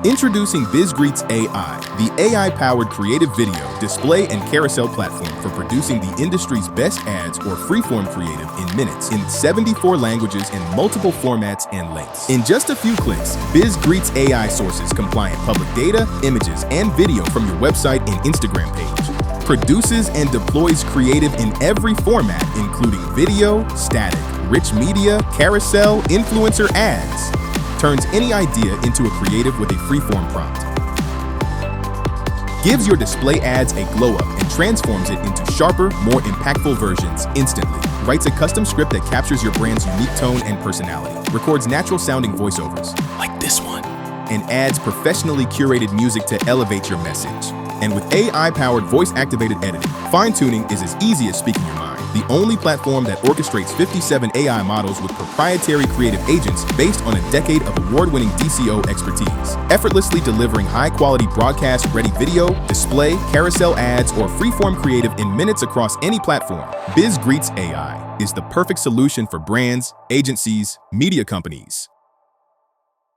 Introducing BizGreetz AI, the AI-powered creative video, display, and carousel platform for producing the industry's best ads or freeform creative in minutes in 74 languages in multiple formats and lengths. In just a few clicks, BizGreetz AI sources compliant public data, images, and video from your website and Instagram page, produces and deploys creative in every format, including video, static, rich media, carousel, influencer ads, turns any idea into a creative with a freeform prompt, gives your display ads a glow-up and transforms it into sharper, more impactful versions instantly, writes a custom script that captures your brand's unique tone and personality, records natural-sounding voiceovers, like this one, and adds professionally curated music to elevate your message. And with AI-powered voice-activated editing, fine-tuning is as easy as speaking your mind. The only platform that orchestrates 57 AI models with proprietary creative agents based on a decade of award-winning DCO expertise, effortlessly delivering high-quality broadcast-ready video, display, carousel ads, or freeform creative in minutes across any platform. BizGreetz AI is the perfect solution for brands, agencies, media companies,